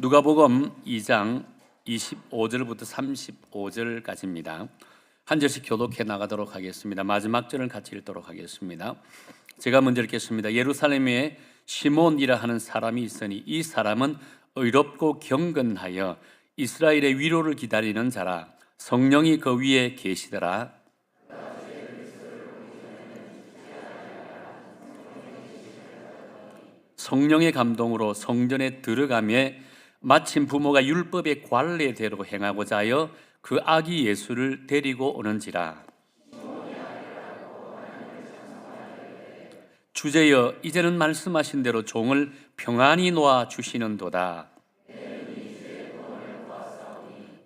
누가복음 2장 25절부터 35절까지입니다. 한 절씩 교독해 나가도록 하겠습니다. 마지막 절을 같이 읽도록 하겠습니다. 제가 먼저 읽겠습니다. 예루살렘에 시몬이라 하는 사람이 있으니 이 사람은 의롭고 경건하여 이스라엘의 위로를 기다리는 자라. 성령이 그 위에 계시더라. 성령의 감동으로 성전에 들어가며 마침 부모가 율법의 관례대로 행하고자 하여 그 아기 예수를 데리고 오는지라. 주제여, 이제는 말씀하신 대로 종을 평안히 놓아 주시는도다.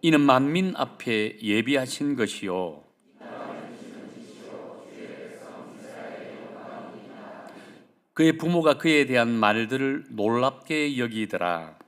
이는 만민 앞에 예비하신 것이요 그의 부모가 그에 대한 말들을 놀랍게 여기더라.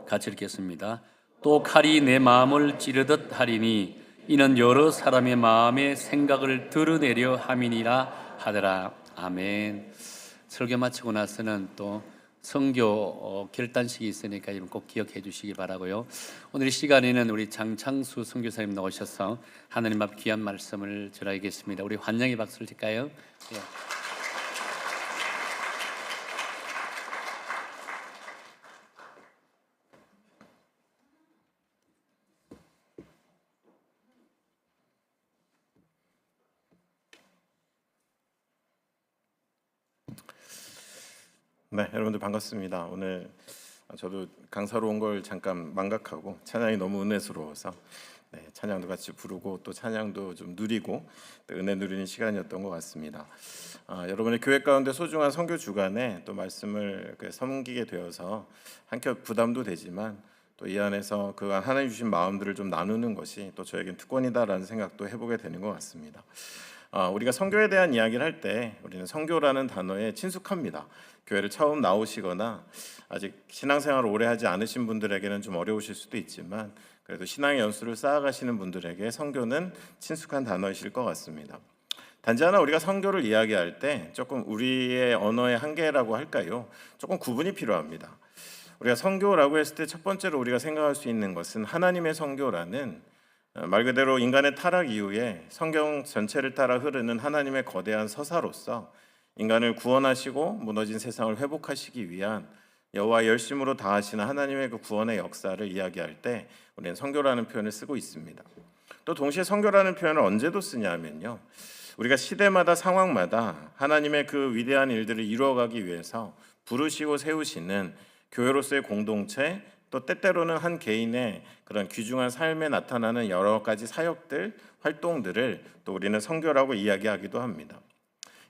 같이 읽겠습니다. 또 칼이 내 마음을 찌르듯 하리니 이는 여러 사람의 마음의 생각을 드러내려 함이니라 하더라. 아멘. 설교 마치고 나서는 또 선교 결단식이 있으니까 이건 꼭 기억해 주시기 바라고요. 오늘 이 시간에는 우리 장창수 선교사님 나오셔서 하나님 앞 귀한 말씀을 전하겠습니다. 우리 환영의 박수를 칠까요? 네. 네, 여러분들 반갑습니다. 오늘 저도 강사로 온 걸 잠깐 망각하고 찬양이 너무 은혜스러워서 찬양도 같이 부르고 또 찬양도 좀 누리고 또 은혜 누리는 시간이었던 것 같습니다. 여러분의 교회 가운데 소중한 선교 주간에 또 말씀을 섬기게 되어서 한껏 부담도 되지만 또 이 안에서 그간 하나님 주신 마음들을 좀 나누는 것이 또 저에겐 특권이다라는 생각도 해보게 되는 것 같습니다. 우리가 선교에 대한 이야기를 할 때 우리는 선교라는 단어에 친숙합니다. 교회를 처음 나오시거나 아직 신앙생활을 오래 하지 않으신 분들에게는 좀 어려우실 수도 있지만 그래도 신앙의 연수를 쌓아가시는 분들에게 선교는 친숙한 단어이실 것 같습니다. 단지 하나 우리가 선교를 이야기할 때 조금 우리의 언어의 한계라고 할까요? 조금 구분이 필요합니다. 우리가 선교라고 했을 때 첫 번째로 우리가 생각할 수 있는 것은 하나님의 선교라는 말 그대로 인간의 타락 이후에 성경 전체를 따라 흐르는 하나님의 거대한 서사로서 인간을 구원하시고 무너진 세상을 회복하시기 위한 여호와의 열심으로 다하시는 하나님의 그 구원의 역사를 이야기할 때 우리는 선교라는 표현을 쓰고 있습니다. 또 동시에 선교라는 표현을 언제도 쓰냐면요, 우리가 시대마다 상황마다 하나님의 그 위대한 일들을 이루어가기 위해서 부르시고 세우시는 교회로서의 공동체, 또 때때로는 한 개인의 그런 귀중한 삶에 나타나는 여러 가지 사역들, 활동들을 또 우리는 선교라고 이야기하기도 합니다.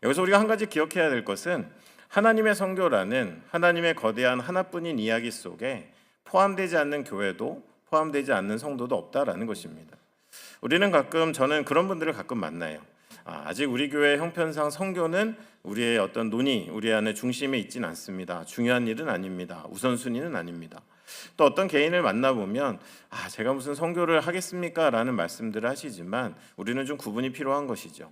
여기서 우리가 한 가지 기억해야 될 것은 하나님의 선교라는 하나님의 거대한 하나뿐인 이야기 속에 포함되지 않는 교회도 포함되지 않는 성도도 없다라는 것입니다. 우리는 가끔, 저는 그런 분들을 가끔 만나요. 아직 우리 교회 형편상 선교는 우리의 어떤 논의, 우리 안에 중심에 있지는 않습니다. 중요한 일은 아닙니다. 우선순위는 아닙니다. 또 어떤 개인을 만나보면 제가 무슨 선교를 하겠습니까? 라는 말씀들을 하시지만 우리는 좀 구분이 필요한 것이죠.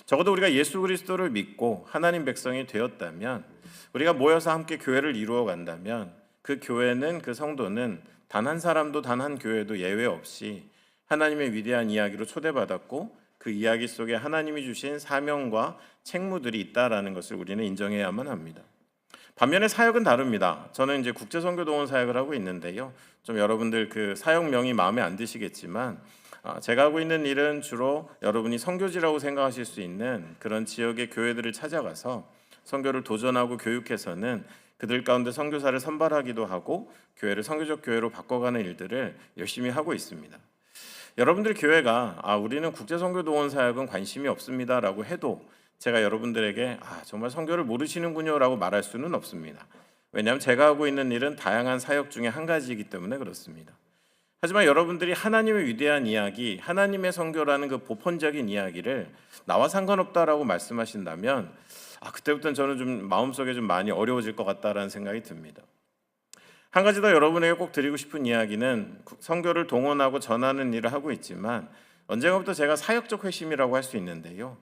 적어도 우리가 예수 그리스도를 믿고 하나님 백성이 되었다면, 우리가 모여서 함께 교회를 이루어 간다면 그 교회는, 그 성도는 단 한 사람도 단 한 교회도 예외 없이 하나님의 위대한 이야기로 초대받았고 그 이야기 속에 하나님이 주신 사명과 책무들이 있다라는 것을 우리는 인정해야만 합니다. 반면에 사역은 다릅니다. 저는 이제 국제선교동원 사역을 하고 있는데요, 좀 여러분들 그 사역명이 마음에 안 드시겠지만 제가 하고 있는 일은 주로 여러분이 선교지라고 생각하실 수 있는 그런 지역의 교회들을 찾아가서 선교를 도전하고 교육해서는 그들 가운데 선교사를 선발하기도 하고 교회를 선교적 교회로 바꿔가는 일들을 열심히 하고 있습니다. 여러분들 교회가 우리는 국제선교동원 사역은 관심이 없습니다 라고 해도 제가 여러분들에게 정말 선교를 모르시는군요 라고 말할 수는 없습니다. 왜냐하면 제가 하고 있는 일은 다양한 사역 중에 한 가지이기 때문에 그렇습니다. 하지만 여러분들이 하나님의 위대한 이야기, 하나님의 선교라는 그 보편적인 이야기를 나와 상관없다라고 말씀하신다면 그때부터는 저는 좀 마음속에 좀 많이 어려워질 것 같다라는 생각이 듭니다. 한 가지 더 여러분에게 꼭 드리고 싶은 이야기는 선교를 동원하고 전하는 일을 하고 있지만 언젠가부터 제가 사역적 회심이라고 할 수 있는데요.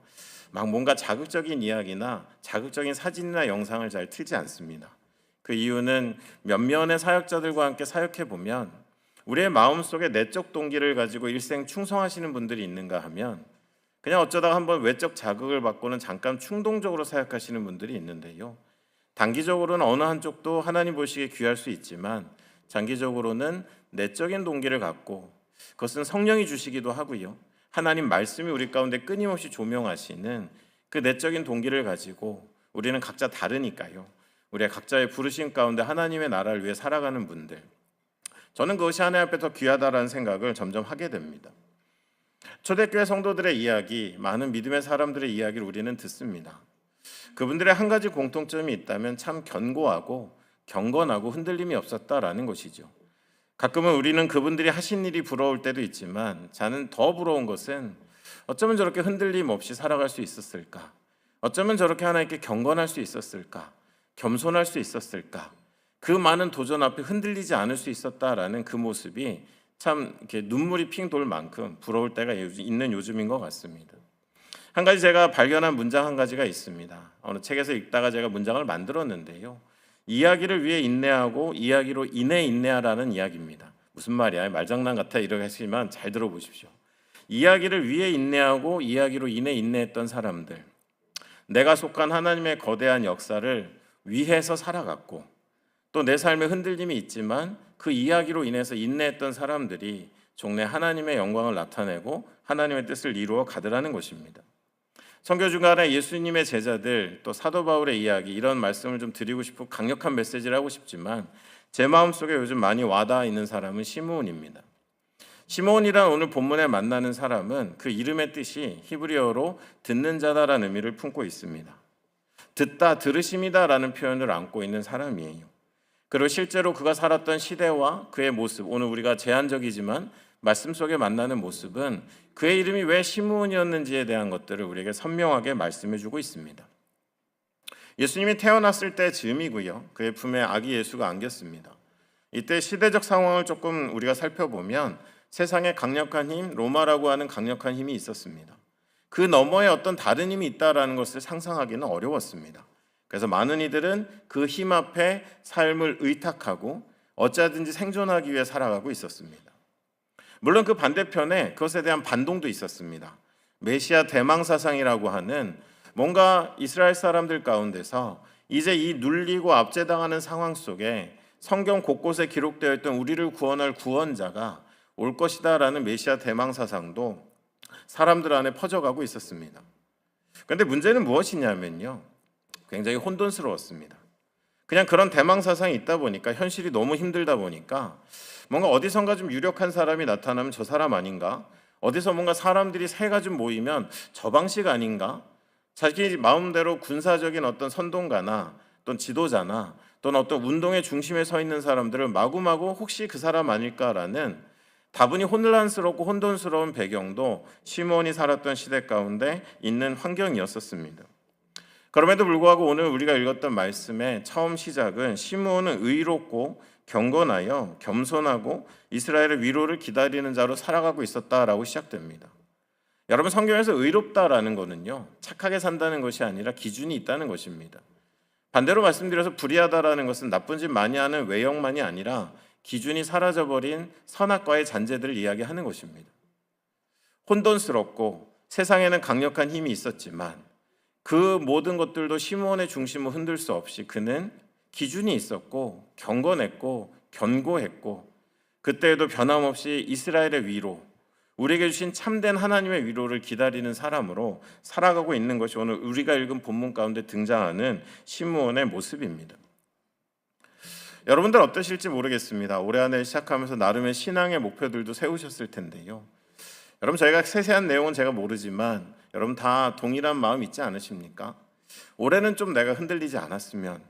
막 뭔가 자극적인 이야기나 자극적인 사진이나 영상을 잘 틀지 않습니다. 그 이유는 몇몇의 사역자들과 함께 사역해 보면 우리의 마음속에 내적 동기를 가지고 일생 충성하시는 분들이 있는가 하면 그냥 어쩌다가 한번 외적 자극을 받고는 잠깐 충동적으로 사역하시는 분들이 있는데요. 단기적으로는 어느 한쪽도 하나님 보시기에 귀할 수 있지만 장기적으로는 내적인 동기를 갖고 그것은 성령이 주시기도 하고요. 하나님 말씀이 우리 가운데 끊임없이 조명하시는 그 내적인 동기를 가지고 우리는 각자 다르니까요. 우리의 각자의 부르심 가운데 하나님의 나라를 위해 살아가는 분들, 저는 그것이 하나님 앞에 더 귀하다라는 생각을 점점 하게 됩니다. 초대교회 성도들의 이야기, 많은 믿음의 사람들의 이야기를 우리는 듣습니다. 그분들의 한 가지 공통점이 있다면 참 견고하고 경건하고 흔들림이 없었다라는 것이죠. 가끔은 우리는 그분들이 하신 일이 부러울 때도 있지만 저는 더 부러운 것은 어쩌면 저렇게 흔들림 없이 살아갈 수 있었을까? 어쩌면 저렇게 하나님께 경건할 수 있었을까? 겸손할 수 있었을까? 그 많은 도전 앞에 흔들리지 않을 수 있었다라는 그 모습이 참 이렇게 눈물이 핑 돌 만큼 부러울 때가 있는 요즘인 것 같습니다. 한 가지 제가 발견한 문장 한 가지가 있습니다. 어느 책에서 읽다가 제가 문장을 만들었는데요. 이야기를 위해 인내하고 이야기로 인해 인내하라는 이야기입니다. 무슨 말이야? 말장난 같아 이러겠지만 잘 들어보십시오. 이야기를 위해 인내하고 이야기로 인해 인내했던 사람들, 내가 속한 하나님의 거대한 역사를 위해서 살아갔고 또 내 삶에 흔들림이 있지만 그 이야기로 인해서 인내했던 사람들이 종래 하나님의 영광을 나타내고 하나님의 뜻을 이루어 가더라는 것입니다. 선교 중간에 예수님의 제자들 또 사도 바울의 이야기, 이런 말씀을 좀 드리고 싶고 강력한 메시지를 하고 싶지만 제 마음속에 요즘 많이 와닿아 있는 사람은 시므온입니다. 시므온이란 오늘 본문에 만나는 사람은 그 이름의 뜻이 히브리어로 듣는 자다라는 의미를 품고 있습니다. 듣다, 들으심이다라는 표현을 안고 있는 사람이에요. 그리고 실제로 그가 살았던 시대와 그의 모습, 오늘 우리가 제한적이지만 말씀 속에 만나는 모습은 그의 이름이 왜 시므온이었는지에 대한 것들을 우리에게 선명하게 말씀해주고 있습니다. 예수님이 태어났을 때 즈음이고요. 그의 품에 아기 예수가 안겼습니다. 이때 시대적 상황을 조금 우리가 살펴보면 세상에 강력한 힘, 로마라고 하는 강력한 힘이 있었습니다. 그 너머에 어떤 다른 힘이 있다라는 것을 상상하기는 어려웠습니다. 그래서 많은 이들은 그 힘 앞에 삶을 의탁하고 어찌하든지 생존하기 위해 살아가고 있었습니다. 물론 그 반대편에 그것에 대한 반동도 있었습니다. 메시아 대망사상이라고 하는 뭔가 이스라엘 사람들 가운데서 이제 이 눌리고 압제당하는 상황 속에 성경 곳곳에 기록되어 있던 우리를 구원할 구원자가 올 것이다라는 메시아 대망사상도 사람들 안에 퍼져가고 있었습니다. 그런데 문제는 무엇이냐면요, 굉장히 혼돈스러웠습니다. 그냥 그런 대망사상이 있다 보니까 현실이 너무 힘들다 보니까 뭔가 어디선가 좀 유력한 사람이 나타나면 저 사람 아닌가? 어디서 뭔가 사람들이 새가 좀 모이면 저 방식 아닌가? 자기 마음대로 군사적인 어떤 선동가나 또는 지도자나 또는 어떤 운동의 중심에 서 있는 사람들을 마구마구 혹시 그 사람 아닐까라는 다분히 혼란스럽고 혼돈스러운 배경도 시므온이 살았던 시대 가운데 있는 환경이었었습니다. 그럼에도 불구하고 오늘 우리가 읽었던 말씀의 처음 시작은 시므온은 의롭고 경건하여 겸손하고 이스라엘의 위로를 기다리는 자로 살아가고 있었다라고 시작됩니다. 여러분, 성경에서 의롭다라는 것은요, 착하게 산다는 것이 아니라 기준이 있다는 것입니다. 반대로 말씀드려서 불의하다라는 것은 나쁜 짓 많이 하는 외형만이 아니라 기준이 사라져버린 선악과의 잔재들을 이야기하는 것입니다. 혼돈스럽고 세상에는 강력한 힘이 있었지만 그 모든 것들도 시므온의 중심을 흔들 수 없이 그는 기준이 있었고 경건했고 견고했고 그때에도 변함없이 이스라엘의 위로, 우리에게 주신 참된 하나님의 위로를 기다리는 사람으로 살아가고 있는 것이 오늘 우리가 읽은 본문 가운데 등장하는 시므온의 모습입니다. 여러분들 어떠실지 모르겠습니다. 올해 한 해 시작하면서 나름의 신앙의 목표들도 세우셨을 텐데요. 여러분, 저희가 세세한 내용은 제가 모르지만 여러분 다 동일한 마음 있지 않으십니까? 올해는 좀 내가 흔들리지 않았으면,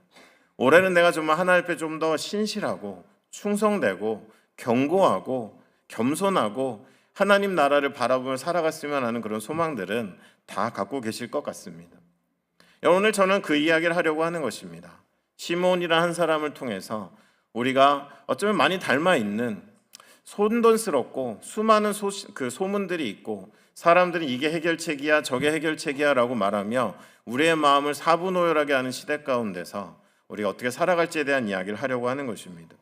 올해는 내가 정말 하나님 앞에 좀 더 신실하고 충성되고 견고하고 겸손하고 하나님 나라를 바라보며 살아갔으면 하는 그런 소망들은 다 갖고 계실 것 같습니다. 오늘 저는 그 이야기를 하려고 하는 것입니다. 시므온이라는 한 사람을 통해서 우리가 어쩌면 많이 닮아 있는 혼돈스럽고 수많은 소문들이 있고 사람들이 이게 해결책이야 저게 해결책이야 라고 말하며 우리의 마음을 사분오열하게 하는 시대 가운데서 우리가 어떻게 살아갈지에 대한 이야기를 하려고 하는 것입니다.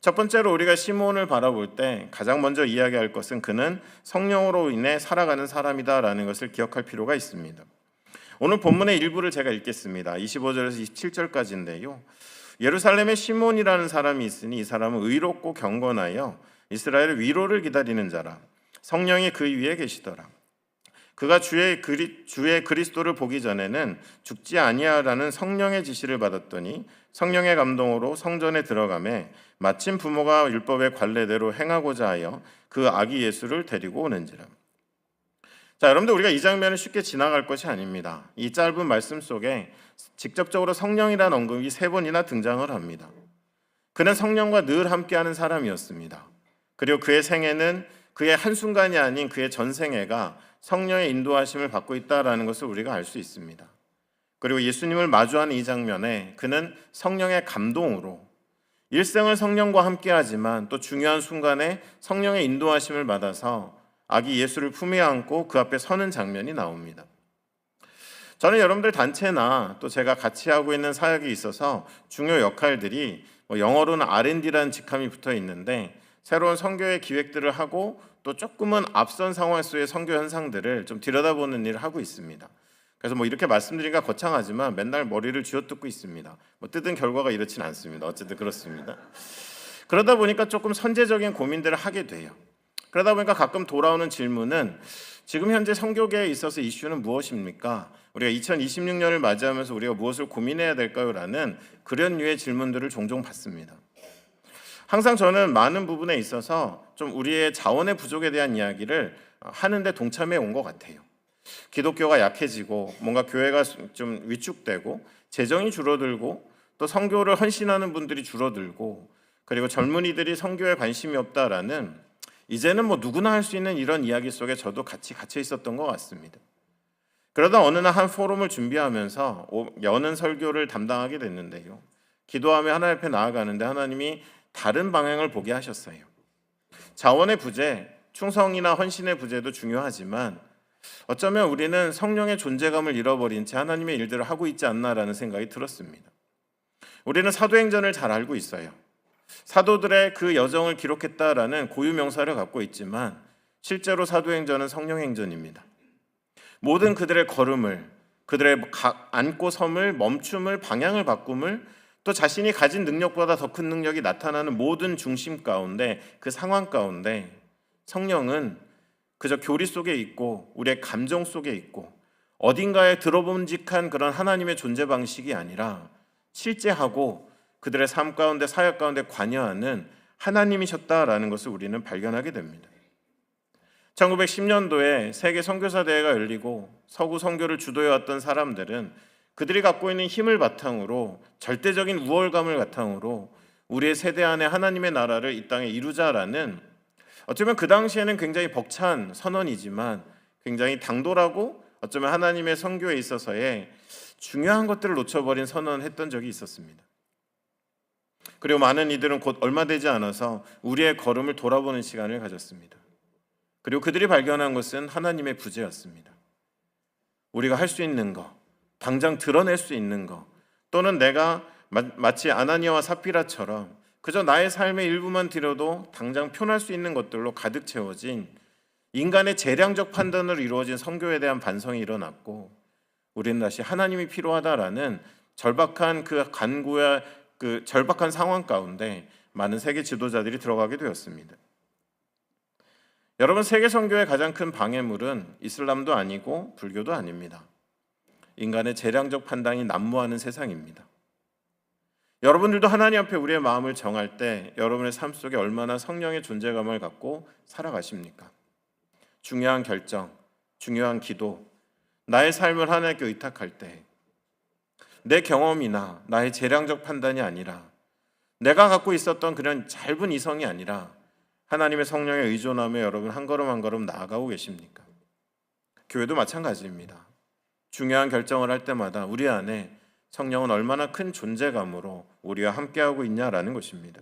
첫 번째로 우리가 시므온을 바라볼 때 가장 먼저 이야기할 것은 그는 성령으로 인해 살아가는 사람이다라는 것을 기억할 필요가 있습니다. 오늘 본문의 일부를 제가 읽겠습니다. 25절에서 27절까지인데요. 예루살렘에 시므온이라는 사람이 있으니 이 사람은 의롭고 경건하여 이스라엘의 위로를 기다리는 자라. 성령이 그 위에 계시더라. 그가 주의 그리스도를 보기 전에는 죽지 아니하라는 성령의 지시를 받았더니 성령의 감동으로 성전에 들어가매 마침 부모가 율법의 관례대로 행하고자 하여 그 아기 예수를 데리고 오는지라. 자, 여러분들 우리가 이 장면을 쉽게 지나갈 것이 아닙니다. 이 짧은 말씀 속에 직접적으로 성령이라는 언급이 3번이나 등장을 합니다. 그는 성령과 늘 함께하는 사람이었습니다. 그리고 그의 생애는 그의 한순간이 아닌 그의 전생애가 성령의 인도하심을 받고 있다는 것을 우리가 알 수 있습니다. 그리고 예수님을 마주하는 이 장면에 그는 성령의 감동으로 일생을 성령과 함께하지만 또 중요한 순간에 성령의 인도하심을 받아서 아기 예수를 품에 안고 그 앞에 서는 장면이 나옵니다. 저는 여러분들 단체나 또 제가 같이 하고 있는 사역에 있어서 중요 역할들이 영어로는 R&D라는 직함이 붙어 있는데 새로운 선교의 기획들을 하고 또 조금은 앞선 상황 속의 선교 현상들을 좀 들여다보는 일을 하고 있습니다. 그래서 이렇게 말씀드리기가 거창하지만 맨날 머리를 쥐어뜯고 있습니다. 뜯은 결과가 이렇진 않습니다. 어쨌든 그렇습니다. 그러다 보니까 조금 선제적인 고민들을 하게 돼요. 그러다 보니까 가끔 돌아오는 질문은 지금 현재 선교계에 있어서 이슈는 무엇입니까? 우리가 2026년을 맞이하면서 우리가 무엇을 고민해야 될까요? 라는 그런 류의 질문들을 종종 받습니다. 항상 저는 많은 부분에 있어서 좀 우리의 자원의 부족에 대한 이야기를 하는데 동참해 온 것 같아요. 기독교가 약해지고 뭔가 교회가 좀 위축되고 재정이 줄어들고 또 선교를 헌신하는 분들이 줄어들고 그리고 젊은이들이 선교에 관심이 없다라는 이제는 누구나 할 수 있는 이런 이야기 속에 저도 같이 갇혀 있었던 것 같습니다. 그러다 어느 날 한 포럼을 준비하면서 여는 설교를 담당하게 됐는데요. 기도하며 하나님 앞에 나아가는데 하나님이 다른 방향을 보게 하셨어요. 자원의 부재, 충성이나 헌신의 부재도 중요하지만 어쩌면 우리는 성령의 존재감을 잃어버린 채 하나님의 일들을 하고 있지 않나라는 생각이 들었습니다. 우리는 사도행전을 잘 알고 있어요. 사도들의 그 여정을 기록했다라는 고유 명사를 갖고 있지만 실제로 사도행전은 성령행전입니다. 모든 그들의 걸음을, 그들의 앉고 섬을, 멈춤을, 방향을 바꿈을 또 자신이 가진 능력보다 더 큰 능력이 나타나는 모든 중심 가운데 그 상황 가운데 성령은 그저 교리 속에 있고 우리의 감정 속에 있고 어딘가에 들어봄직한 그런 하나님의 존재 방식이 아니라 실제하고 그들의 삶 가운데 사역 가운데 관여하는 하나님이셨다라는 것을 우리는 발견하게 됩니다. 1910년도에 세계 선교사 대회가 열리고 서구 선교를 주도해왔던 사람들은 그들이 갖고 있는 힘을 바탕으로 절대적인 우월감을 바탕으로 우리의 세대 안에 하나님의 나라를 이 땅에 이루자라는 어쩌면 그 당시에는 굉장히 벅찬 선언이지만 굉장히 당돌하고 어쩌면 하나님의 선교에 있어서의 중요한 것들을 놓쳐버린 선언을 했던 적이 있었습니다. 그리고 많은 이들은 곧 얼마 되지 않아서 우리의 걸음을 돌아보는 시간을 가졌습니다. 그리고 그들이 발견한 것은 하나님의 부재였습니다. 우리가 할 수 있는 것, 당장 드러낼 수 있는 것, 또는 내가 마치 아나니아와 삽비라처럼 그저 나의 삶의 일부만 들여도 당장 표현할 수 있는 것들로 가득 채워진 인간의 재량적 판단으로 이루어진 선교에 대한 반성이 일어났고 우리는 다시 하나님이 필요하다라는 절박한 그 간구와 그 절박한 상황 가운데 많은 세계 지도자들이 들어가게 되었습니다. 여러분, 세계 선교의 가장 큰 방해물은 이슬람도 아니고 불교도 아닙니다. 인간의 재량적 판단이 난무하는 세상입니다. 여러분들도 하나님 앞에 우리의 마음을 정할 때 여러분의 삶 속에 얼마나 성령의 존재감을 갖고 살아가십니까? 중요한 결정, 중요한 기도, 나의 삶을 하나님께 의탁할 때 내 경험이나 나의 재량적 판단이 아니라 내가 갖고 있었던 그런 짧은 이성이 아니라 하나님의 성령에 의존하며 여러분 한 걸음 한 걸음 나아가고 계십니까? 교회도 마찬가지입니다. 중요한 결정을 할 때마다 우리 안에 성령은 얼마나 큰 존재감으로 우리와 함께하고 있냐라는 것입니다.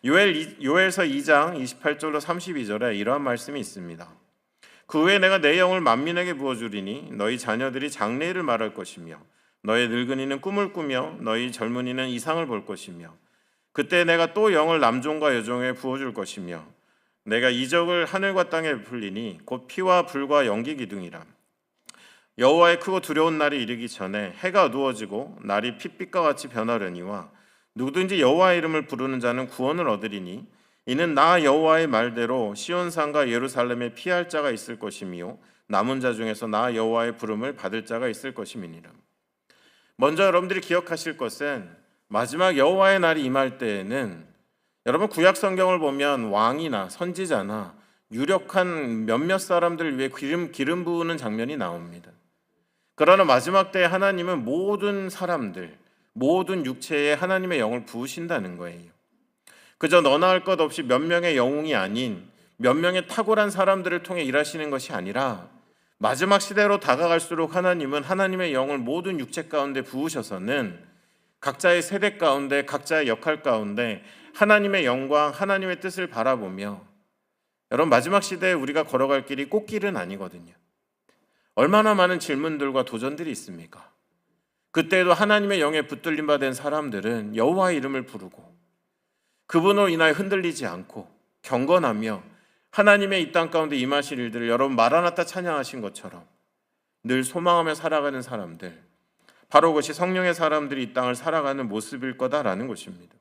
요엘서 2장 28절로 32절에 이러한 말씀이 있습니다. 그 후에 내가 내 영을 만민에게 부어주리니 너희 자녀들이 장래일을 말할 것이며 너희 늙은이는 꿈을 꾸며 너희 젊은이는 이상을 볼 것이며 그때 내가 또 영을 남종과 여종에 부어줄 것이며 내가 이적을 하늘과 땅에 베풀리니 곧 피와 불과 연기 기둥이라. 여호와의 크고 두려운 날이 이르기 전에 해가 어두워지고 날이 핏빛과 같이 변하려니와 누구든지 여호와의 이름을 부르는 자는 구원을 얻으리니 이는 나 여호와의 말대로 시온산과 예루살렘에 피할 자가 있을 것이며 남은 자 중에서 나 여호와의 부름을 받을 자가 있을 것임이니라. 먼저 여러분들이 기억하실 것은 마지막 여호와의 날이 임할 때에는 여러분 구약 성경을 보면 왕이나 선지자나 유력한 몇몇 사람들을 위해 기름 부으는 장면이 나옵니다. 그러나 마지막 때에 하나님은 모든 사람들, 모든 육체에 하나님의 영을 부으신다는 거예요. 그저 너나 할 것 없이 몇 명의 영웅이 아닌 몇 명의 탁월한 사람들을 통해 일하시는 것이 아니라 마지막 시대로 다가갈수록 하나님은 하나님의 영을 모든 육체 가운데 부으셔서는 각자의 세대 가운데 각자의 역할 가운데 하나님의 영광, 하나님의 뜻을 바라보며 여러분 마지막 시대에 우리가 걸어갈 길이 꽃길은 아니거든요. 얼마나 많은 질문들과 도전들이 있습니까? 그때에도 하나님의 영에 붙들림 받은 사람들은 여호와의 이름을 부르고 그분으로 인하여 흔들리지 않고 경건하며 하나님의 이 땅 가운데 임하실 일들을 여러분 마라나타 찬양하신 것처럼 늘 소망하며 살아가는 사람들, 바로 그것이 성령의 사람들이 이 땅을 살아가는 모습일 거다라는 것입니다.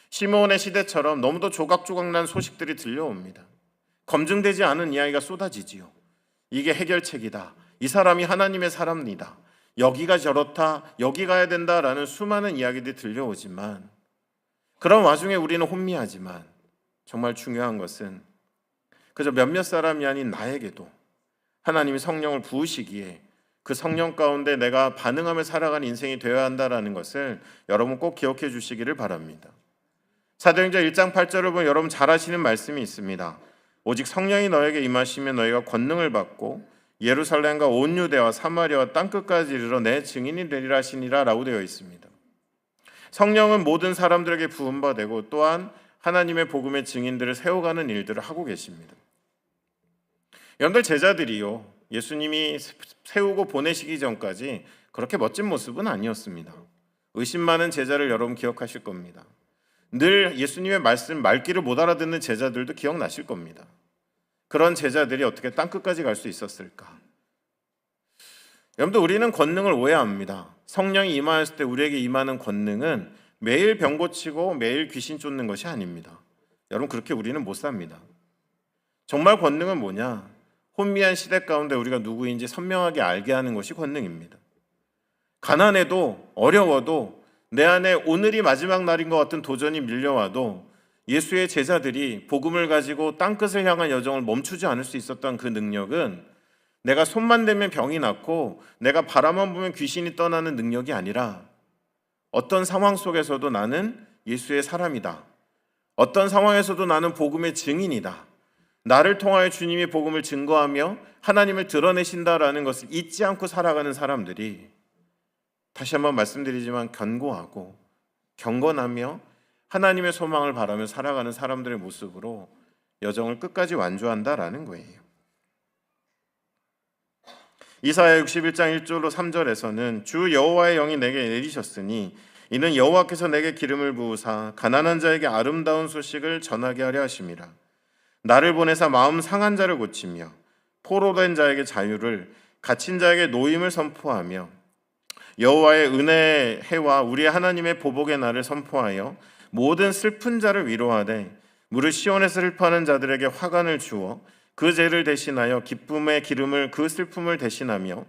시므온의 시대처럼 너무도 조각조각난 소식들이 들려옵니다. 검증되지 않은 이야기가 쏟아지지요. 이게 해결책이다. 이 사람이 하나님의 사람이다. 여기가 저렇다. 여기 가야 된다라는 수많은 이야기들이 들려오지만 그런 와중에 우리는 혼미하지만 정말 중요한 것은 그저 몇몇 사람이 아닌 나에게도 하나님이 성령을 부으시기에 그 성령 가운데 내가 반응하며 살아가는 인생이 되어야 한다는 것을 여러분 꼭 기억해 주시기를 바랍니다. 사도행전 1장 8절을 보면 여러분 잘 아시는 말씀이 있습니다. 오직 성령이 너에게 임하시면 너희가 권능을 받고 예루살렘과 온 유대와 사마리아와 땅끝까지 이르러 내 증인이 되리라 하시니라 라고 되어 있습니다. 성령은 모든 사람들에게 부음받고 또한 하나님의 복음의 증인들을 세워가는 일들을 하고 계십니다. 여러분들 제자들이요, 예수님이 세우고 보내시기 전까지 그렇게 멋진 모습은 아니었습니다. 의심 많은 제자를 여러분 기억하실 겁니다. 늘 예수님의 말귀를 못 알아듣는 제자들도 기억나실 겁니다. 그런 제자들이 어떻게 땅끝까지 갈 수 있었을까? 여러분들 우리는 권능을 오해합니다. 성령이 임하였을 때 우리에게 임하는 권능은 매일 병 고치고 매일 귀신 쫓는 것이 아닙니다. 여러분 그렇게 우리는 못 삽니다. 정말 권능은 뭐냐? 혼미한 시대 가운데 우리가 누구인지 선명하게 알게 하는 것이 권능입니다. 가난해도 어려워도 내 안에 오늘이 마지막 날인 것 같은 도전이 밀려와도 예수의 제자들이 복음을 가지고 땅끝을 향한 여정을 멈추지 않을 수 있었던 그 능력은 내가 손만 대면 병이 낫고 내가 바라만 보면 귀신이 떠나는 능력이 아니라 어떤 상황 속에서도 나는 예수의 사람이다. 어떤 상황에서도 나는 복음의 증인이다. 나를 통하여 주님이 복음을 증거하며 하나님을 드러내신다라는 것을 잊지 않고 살아가는 사람들이 다시 한번 말씀드리지만 견고하고 경건하며 하나님의 소망을 바라며 살아가는 사람들의 모습으로 여정을 끝까지 완주한다라는 거예요. 이사야 61장 1절로 3절에서는 주 여호와의 영이 내게 내리셨으니 이는 여호와께서 내게 기름을 부으사 가난한 자에게 아름다운 소식을 전하게 하려 하심이라. 나를 보내사 마음 상한 자를 고치며 포로된 자에게 자유를 갇힌 자에게 노임을 선포하며 여호와의 은혜의 해와 우리 하나님의 보복의 날을 선포하여 모든 슬픈 자를 위로하되 무릇 시온에서 슬퍼하는 자들에게 화관을 주어 그 죄를 대신하여 기쁨의 기름을 그 슬픔을 대신하며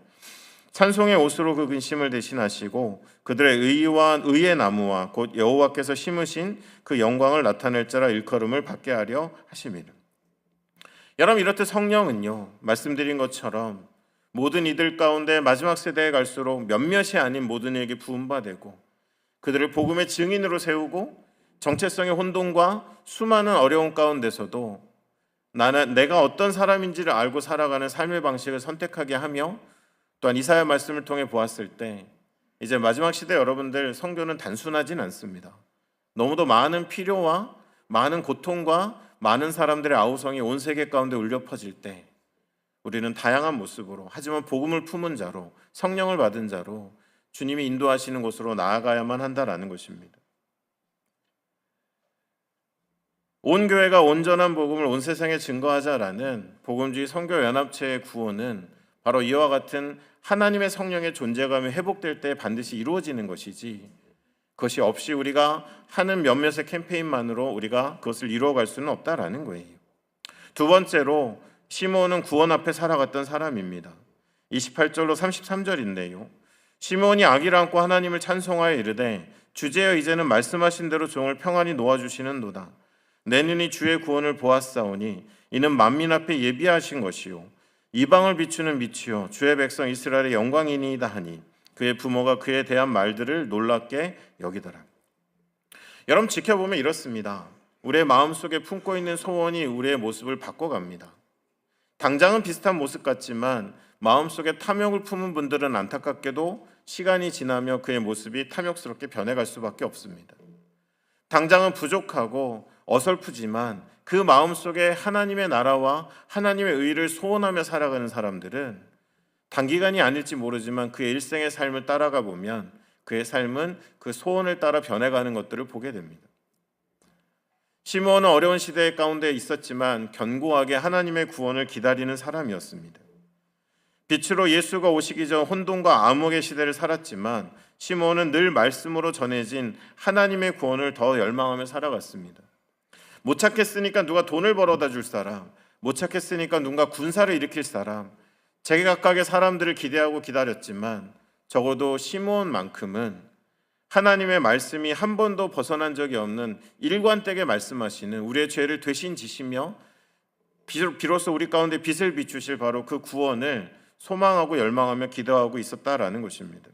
찬송의 옷으로 그 근심을 대신하시고 그들의 의의 나무와 곧 여호와께서 심으신 그 영광을 나타낼 자라 일컬음을 받게 하려 하심이라. 여러분 이렇듯 성령은요 말씀드린 것처럼 모든 이들 가운데 마지막 세대에 갈수록 몇몇이 아닌 모든 이에게 부음받고 그들을 복음의 증인으로 세우고 정체성의 혼돈과 수많은 어려움 가운데서도 내가 어떤 사람인지를 알고 살아가는 삶의 방식을 선택하게 하며 또한 이사야 말씀을 통해 보았을 때 이제 마지막 시대 여러분들 성교는 단순하진 않습니다. 너무도 많은 필요와 많은 고통과 많은 사람들의 아우성이 온 세계 가운데 울려 퍼질 때 우리는 다양한 모습으로 하지만 복음을 품은 자로 성령을 받은 자로 주님이 인도하시는 곳으로 나아가야만 한다라는 것입니다. 온 교회가 온전한 복음을 온 세상에 증거하자라는 복음주의 선교연합체의 구호는 바로 이와 같은 하나님의 성령의 존재감이 회복될 때 반드시 이루어지는 것이지, 그것이 없이 우리가 하는 몇몇의 캠페인만으로 우리가 그것을 이루어갈 수는 없다라는 거예요. 두 번째로 시므온은 구원 앞에 살아갔던 사람입니다. 28절로 33절인데요. 시므온이 아기를 안고 하나님을 찬송하여 이르되 주제여 이제는 말씀하신 대로 종을 평안히 놓아주시는도다. 내 눈이 주의 구원을 보았사오니 이는 만민 앞에 예비하신 것이요 이방을 비추는 빛이요 주의 백성 이스라엘의 영광이니이다 하니 그의 부모가 그에 대한 말들을 놀랍게 여기더라. 여러분 지켜보면 이렇습니다. 우리의 마음속에 품고 있는 소원이 우리의 모습을 바꿔갑니다. 당장은 비슷한 모습 같지만 마음속에 탐욕을 품은 분들은 안타깝게도 시간이 지나며 그의 모습이 탐욕스럽게 변해갈 수밖에 없습니다. 당장은 부족하고 어설프지만 그 마음속에 하나님의 나라와 하나님의 의를 소원하며 살아가는 사람들은 단기간이 아닐지 모르지만 그의 일생의 삶을 따라가 보면 그의 삶은 그 소원을 따라 변해가는 것들을 보게 됩니다. 시므온은 어려운 시대 가운데 있었지만 견고하게 하나님의 구원을 기다리는 사람이었습니다. 빛으로 예수가 오시기 전 혼돈과 암흑의 시대를 살았지만 시므온은 늘 말씀으로 전해진 하나님의 구원을 더 열망하며 살아갔습니다. 못 찾겠으니까 누가 돈을 벌어다 줄 사람, 못 찾겠으니까 누군가 군사를 일으킬 사람, 제각각의 사람들을 기대하고 기다렸지만 적어도 시므온만큼은 하나님의 말씀이 한 번도 벗어난 적이 없는 일관되게 말씀하시는 우리의 죄를 대신 지시며 비로소 우리 가운데 빛을 비추실 바로 그 구원을 소망하고 열망하며 기도하고 있었다라는 것입니다.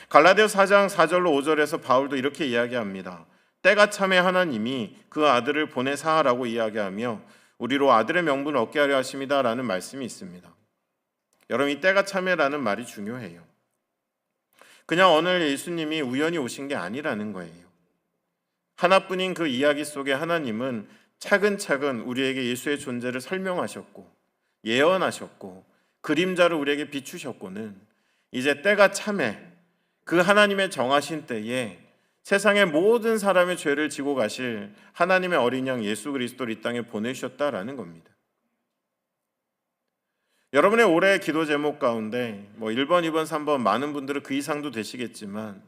갈라디아서 4장 4절로 5절에서 바울도 이렇게 이야기합니다. 때가 참에 하나님이 그 아들을 보내 사하라고 이야기하며 우리로 아들의 명분을 얻게 하려 하심이다라는 말씀이 있습니다. 여러분 이 때가 참에라는 말이 중요해요. 그냥 오늘 예수님이 우연히 오신 게 아니라는 거예요. 하나뿐인 그 이야기 속에 하나님은 차근차근 우리에게 예수의 존재를 설명하셨고 예언하셨고 그림자를 우리에게 비추셨고는 이제 때가 참에 그 하나님의 정하신 때에 세상의 모든 사람의 죄를 지고 가실 하나님의 어린 양 예수 그리스도를 이 땅에 보내주셨다라는 겁니다. 여러분의 올해의 기도 제목 가운데 1번, 2번, 3번 많은 분들은 그 이상도 되시겠지만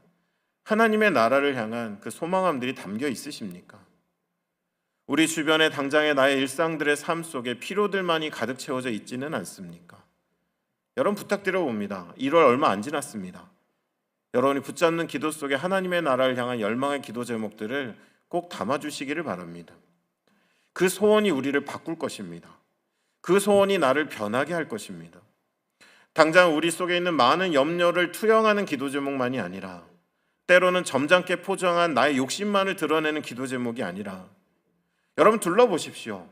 하나님의 나라를 향한 그 소망함들이 담겨 있으십니까? 우리 주변에 당장의 나의 일상들의 삶 속에 피로들만이 가득 채워져 있지는 않습니까? 여러분 부탁드려 봅니다. 1월 얼마 안 지났습니다. 여러분이 붙잡는 기도 속에 하나님의 나라를 향한 열망의 기도 제목들을 꼭 담아주시기를 바랍니다. 그 소원이 우리를 바꿀 것입니다. 그 소원이 나를 변하게 할 것입니다. 당장 우리 속에 있는 많은 염려를 투영하는 기도 제목만이 아니라 때로는 점잖게 포장한 나의 욕심만을 드러내는 기도 제목이 아니라 여러분 둘러보십시오.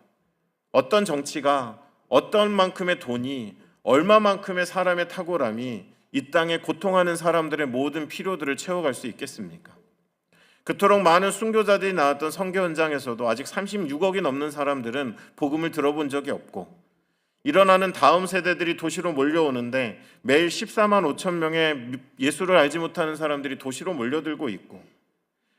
어떤 정치가 어떤 만큼의 돈이 얼마만큼의 사람의 탁월함이 이 땅에 고통하는 사람들의 모든 필요들을 채워갈 수 있겠습니까? 그토록 많은 순교자들이 나왔던 선교 현장에서도 아직 36억이 넘는 사람들은 복음을 들어본 적이 없고 일어나는 다음 세대들이 도시로 몰려오는데 매일 14만 5천 명의 예수를 알지 못하는 사람들이 도시로 몰려들고 있고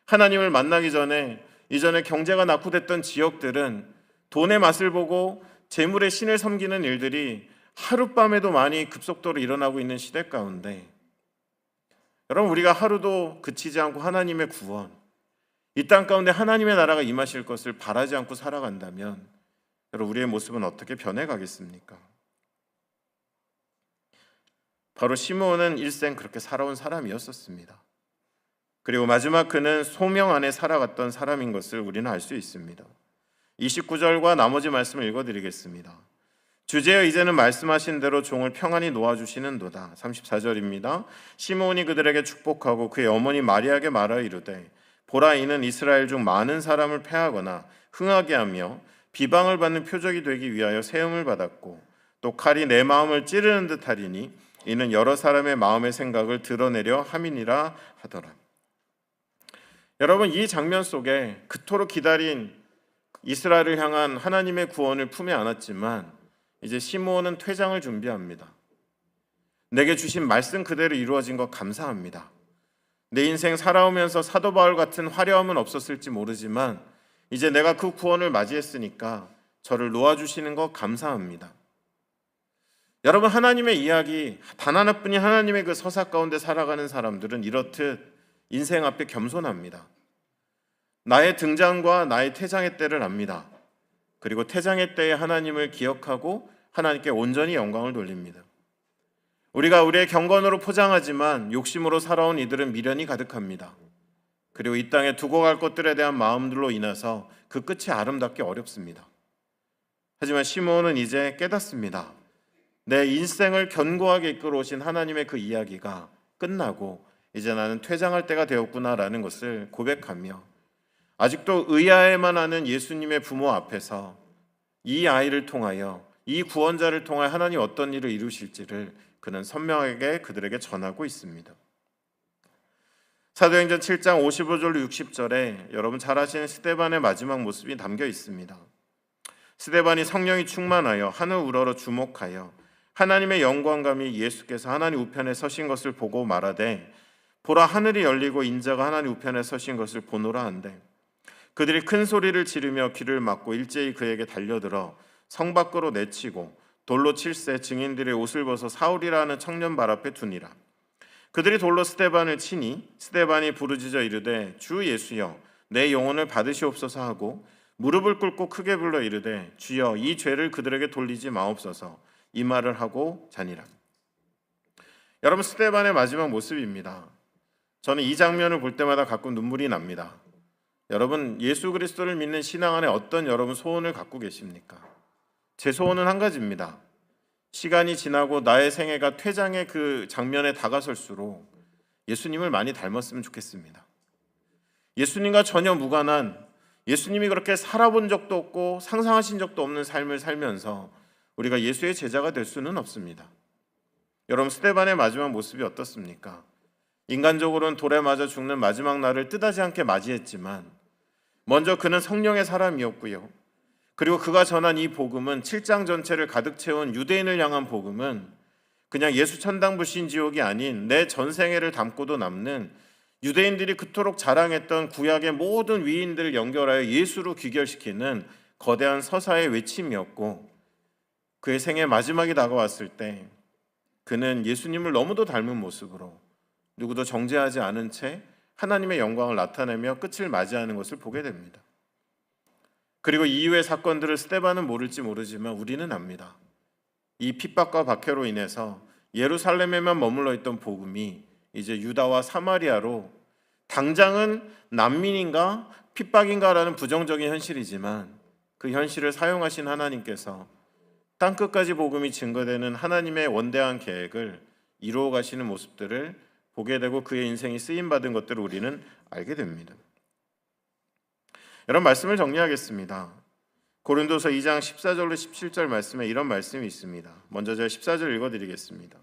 하나님을 만나기 전에 이전에 경제가 낙후됐던 지역들은 돈의 맛을 보고 재물의 신을 섬기는 일들이 하룻밤에도 많이 급속도로 일어나고 있는 시대 가운데 여러분 우리가 하루도 그치지 않고 하나님의 구원 이 땅 가운데 하나님의 나라가 임하실 것을 바라지 않고 살아간다면 여러분 우리의 모습은 어떻게 변해가겠습니까? 바로 시므온은 일생 그렇게 살아온 사람이었었습니다. 그리고 마지막 그는 소명 안에 살아갔던 사람인 것을 우리는 알 수 있습니다. 29절과 나머지 말씀을 읽어드리겠습니다. 주제여 이제는 말씀하신 대로 종을 평안히 놓아주시는도다. 34절입니다. 시므온이 그들에게 축복하고 그의 어머니 마리아에게 말하여 이르되 보라 이는 이스라엘 중 많은 사람을 패하거나 흥하게 하며 비방을 받는 표적이 되기 위하여 세움을 받았고 또 칼이 내 마음을 찌르는 듯하리니 이는 여러 사람의 마음의 생각을 드러내려 함이니라 하더라. 여러분, 이 장면 속에 그토록 기다린 이스라엘을 향한 하나님의 구원을 품에 안았지만 이제 시므온은 퇴장을 준비합니다. 내게 주신 말씀 그대로 이루어진 것 감사합니다. 내 인생 살아오면서 사도 바울 같은 화려함은 없었을지 모르지만 이제 내가 그 구원을 맞이했으니까 저를 놓아주시는 것 감사합니다. 여러분, 하나님의 이야기, 단 하나뿐인 하나님의 그 서사 가운데 살아가는 사람들은 이렇듯 인생 앞에 겸손합니다. 나의 등장과 나의 퇴장의 때를 압니다. 그리고 퇴장의 때에 하나님을 기억하고 하나님께 온전히 영광을 돌립니다. 우리가 우리의 경건으로 포장하지만 욕심으로 살아온 이들은 미련이 가득합니다. 그리고 이 땅에 두고 갈 것들에 대한 마음들로 인해서 그 끝이 아름답기 어렵습니다. 하지만 시므온은 이제 깨닫습니다. 내 인생을 견고하게 이끌어오신 하나님의 그 이야기가 끝나고 이제 나는 퇴장할 때가 되었구나라는 것을 고백하며 아직도 의아해만 하는 예수님의 부모 앞에서 이 아이를 통하여, 이 구원자를 통하여 하나님 어떤 일을 이루실지를 그는 선명하게 그들에게 전하고 있습니다. 사도행전 7장 55절로 60절에 여러분 잘 아시는 스데반의 마지막 모습이 담겨 있습니다. 스데반이 성령이 충만하여 하늘 우러러 주목하여 하나님의 영광감이 예수께서 하나님 우편에 서신 것을 보고 말하되 보라, 하늘이 열리고 인자가 하나님 우편에 서신 것을 보노라 한대, 그들이 큰 소리를 지르며 귀를 막고 일제히 그에게 달려들어 성 밖으로 내치고 돌로 칠세 증인들의 옷을 벗어 사울이라 하는 청년 발 앞에 두니라. 그들이 돌로 스데반을 치니 스데반이 부르짖어 이르되 주 예수여, 내 영혼을 받으시옵소서 하고 무릎을 꿇고 크게 불러 이르되 주여, 이 죄를 그들에게 돌리지 마옵소서, 이 말을 하고 자니라. 여러분, 스데반의 마지막 모습입니다. 저는 이 장면을 볼 때마다 가끔 눈물이 납니다. 여러분, 예수 그리스도를 믿는 신앙 안에 어떤 여러분 소원을 갖고 계십니까? 제 소원은 한 가지입니다. 시간이 지나고 나의 생애가 퇴장의 그 장면에 다가설수록 예수님을 많이 닮았으면 좋겠습니다. 예수님과 전혀 무관한, 예수님이 그렇게 살아본 적도 없고 상상하신 적도 없는 삶을 살면서 우리가 예수의 제자가 될 수는 없습니다. 여러분, 스데반의 마지막 모습이 어떻습니까? 인간적으로는 돌에 맞아 죽는 마지막 날을 뜻하지 않게 맞이했지만 먼저 그는 성령의 사람이었고요. 그리고 그가 전한 이 복음은 7장 전체를 가득 채운 유대인을 향한 복음은 그냥 예수 천당 불신 지옥이 아닌 내 전생애를 담고도 남는 유대인들이 그토록 자랑했던 구약의 모든 위인들을 연결하여 예수로 귀결시키는 거대한 서사의 외침이었고, 그의 생애 마지막이 다가왔을 때 그는 예수님을 너무도 닮은 모습으로 누구도 정죄하지 않은 채 하나님의 영광을 나타내며 끝을 맞이하는 것을 보게 됩니다. 그리고 이후의 사건들을 스데반은 모를지 모르지만 우리는 압니다. 이 핍박과 박해로 인해서 예루살렘에만 머물러 있던 복음이 이제 유다와 사마리아로, 당장은 난민인가 핍박인가라는 부정적인 현실이지만 그 현실을 사용하신 하나님께서 땅끝까지 복음이 증거되는 하나님의 원대한 계획을 이루어 가시는 모습들을 보게 되고 그의 인생이 쓰임받은 것들을 우리는 알게 됩니다. 여러분, 말씀을 정리하겠습니다. 고린도서 2장 14절로 17절 말씀에 이런 말씀이 있습니다. 먼저 제가 14절 읽어드리겠습니다.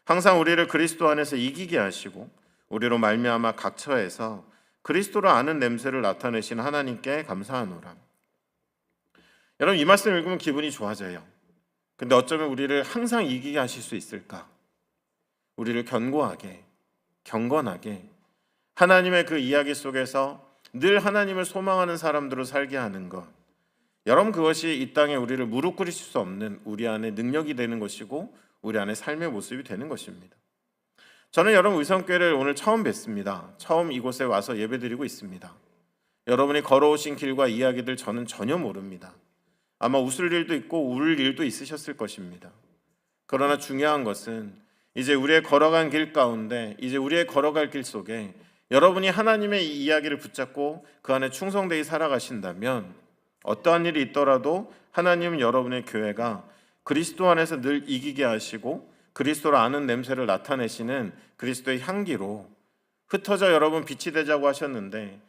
항상 우리를 그리스도 안에서 이기게 하시고 우리로 말미암아 각처에서 그리스도를 아는 냄새를 나타내신 하나님께 감사하노라. 여러분, 이 말씀 읽으면 기분이 좋아져요. 근데 어쩌면 우리를 항상 이기게 하실 수 있을까? 우리를 견고하게, 경건하게 하나님의 그 이야기 속에서 늘 하나님을 소망하는 사람들로 살게 하는 것, 여러분, 그것이 이 땅에 우리를 무릎 꿇이실 수 없는 우리 안에 능력이 되는 것이고 우리 안에 삶의 모습이 되는 것입니다. 저는 여러분 의성교회를 오늘 처음 뵙습니다. 처음 이곳에 와서 예배드리고 있습니다. 여러분이 걸어오신 길과 이야기들 저는 전혀 모릅니다. 아마 웃을 일도 있고 울 일도 있으셨을 것입니다. 그러나 중요한 것은 이제 우리의 걸어간 길 가운데, 이제 우리의 걸어갈 길 속에 여러분이 하나님의 이 이야기를 붙잡고 그 안에 충성되이 살아가신다면 어떠한 일이 있더라도 하나님은 여러분의 교회가 그리스도 안에서 늘 이기게 하시고 그리스도를 아는 냄새를 나타내시는 그리스도의 향기로 흩어져 여러분 빛이 되자고 하셨는데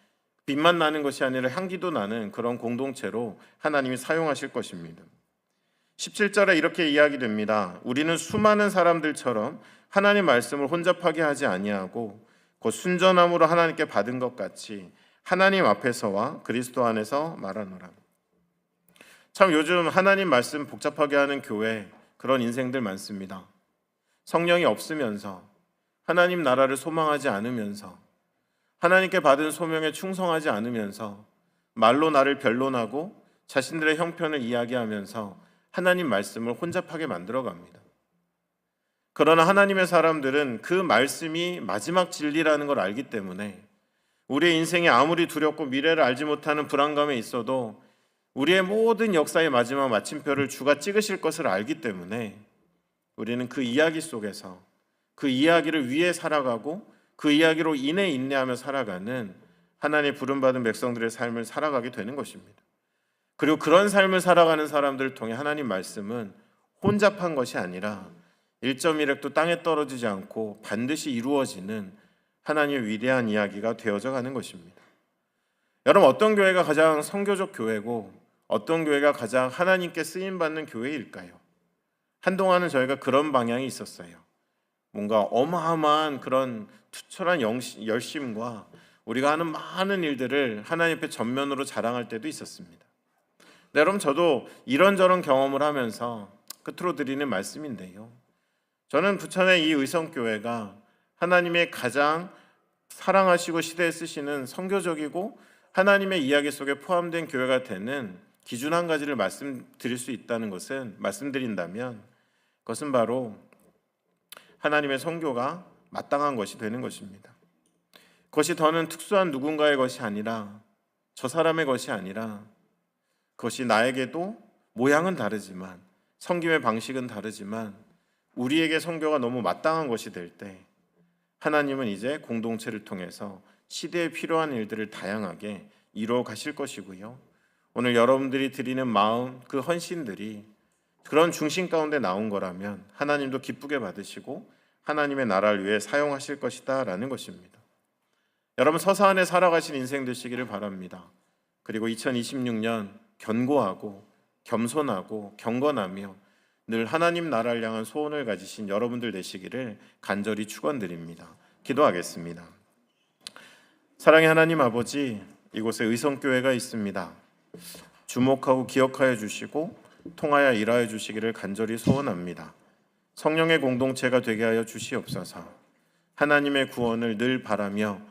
빛만 나는 것이 아니라 향기도 나는 그런 공동체로 하나님이 사용하실 것입니다. 17절에 이렇게 이야기됩니다. 우리는 수많은 사람들처럼 하나님 말씀을 혼잡하게 하지 아니하고 곧 순전함으로 하나님께 받은 것 같이 하나님 앞에서와 그리스도 안에서 말하노라. 참 요즘 하나님 말씀 복잡하게 하는 교회 그런 인생들 많습니다. 성령이 없으면서 하나님 나라를 소망하지 않으면서 하나님께 받은 소명에 충성하지 않으면서 말로 나를 변론하고 자신들의 형편을 이야기하면서 하나님 말씀을 혼잡하게 만들어 갑니다. 그러나 하나님의 사람들은 그 말씀이 마지막 진리라는 걸 알기 때문에 우리의 인생이 아무리 두렵고 미래를 알지 못하는 불안감에 있어도 우리의 모든 역사의 마지막 마침표를 주가 찍으실 것을 알기 때문에 우리는 그 이야기 속에서 그 이야기를 위해 살아가고 그 이야기로 인해 인내하며 살아가는 하나님의 부름받은 백성들의 삶을 살아가게 되는 것입니다. 그리고 그런 삶을 살아가는 사람들을 통해 하나님 말씀은 혼잡한 것이 아니라 1.1획도 땅에 떨어지지 않고 반드시 이루어지는 하나님의 위대한 이야기가 되어져 가는 것입니다. 여러분, 어떤 교회가 가장 선교적 교회고 어떤 교회가 가장 하나님께 쓰임받는 교회일까요? 한동안은 저희가 그런 방향이 있었어요. 뭔가 어마어마한 그런 투철한 열심과 우리가 하는 많은 일들을 하나님 앞에 전면으로 자랑할 때도 있었습니다. 네, 여러분, 저도 이런저런 경험을 하면서 끝으로 드리는 말씀인데요, 저는 부천의 이 의성교회가 하나님의 가장 사랑하시고 시대에 쓰시는 선교적이고 하나님의 이야기 속에 포함된 교회가 되는 기준 한 가지를 말씀드릴 수 있다는 것은, 말씀드린다면 그것은 바로 하나님의 선교가 마땅한 것이 되는 것입니다. 그것이 더는 특수한 누군가의 것이 아니라, 저 사람의 것이 아니라, 그것이 나에게도 모양은 다르지만 섬김의 방식은 다르지만 우리에게 선교가 너무 마땅한 것이 될 때 하나님은 이제 공동체를 통해서 시대에 필요한 일들을 다양하게 이루어 가실 것이고요, 오늘 여러분들이 드리는 마음, 그 헌신들이 그런 중심 가운데 나온 거라면 하나님도 기쁘게 받으시고 하나님의 나라를 위해 사용하실 것이다 라는 것입니다. 여러분, 서사 안에 살아가신 인생 되시기를 바랍니다. 그리고 2026년 견고하고 겸손하고 경건하며 늘 하나님 나라를 향한 소원을 가지신 여러분들 되시기를 간절히 축원드립니다. 기도하겠습니다. 사랑의 하나님 아버지, 이곳에 의성교회가 있습니다. 주목하고 기억하여 주시고 통하여 일하여 주시기를 간절히 소원합니다. 성령의 공동체가 되게 하여 주시옵소서. 하나님의 구원을 늘 바라며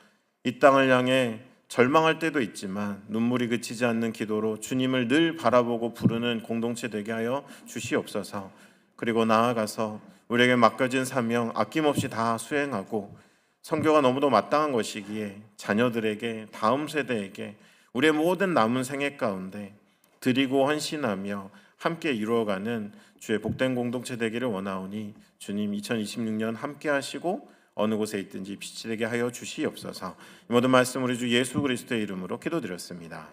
이 땅을 향해 절망할 때도 있지만 눈물이 그치지 않는 기도로 주님을 늘 바라보고 부르는 공동체 되게 하여 주시옵소서. 그리고 나아가서 우리에게 맡겨진 사명 아낌없이 다 수행하고, 선교가 너무도 마땅한 것이기에 자녀들에게, 다음 세대에게 우리의 모든 남은 생애 가운데 드리고 헌신하며 함께 이루어가는 주의 복된 공동체 되기를 원하오니 주님 2026년 함께 하시고 어느 곳에 있든지 빛이 되게 하여 주시옵소서. 이 모든 말씀 우리 주 예수 그리스도의 이름으로 기도드렸습니다.